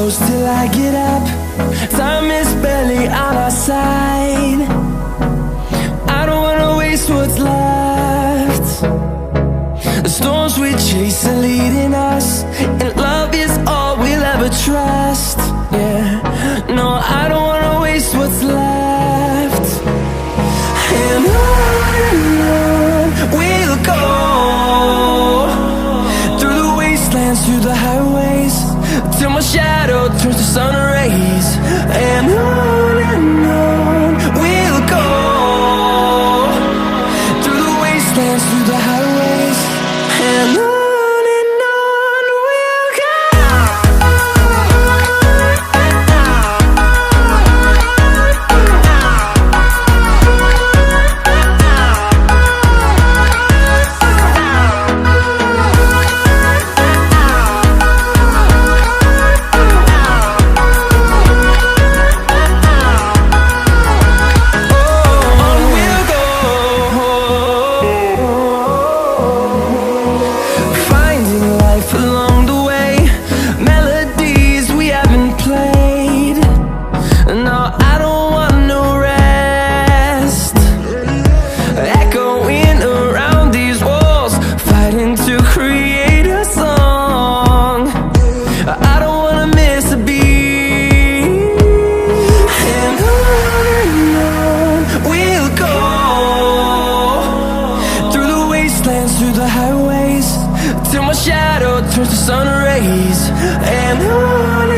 close till I get up. Time is barely on our side. I don't wanna waste what's left. The storms we chase are leading us, and love is all we'll ever trust. Yeah, no, I don't wanna waste what's left. And on we'll go, through the wastelands, through the highways, till my shadow turns to sun rays. And on we'll go, through the wastelands, through the highways, and on. Through the highways, till my shadow turns to sun rays. And on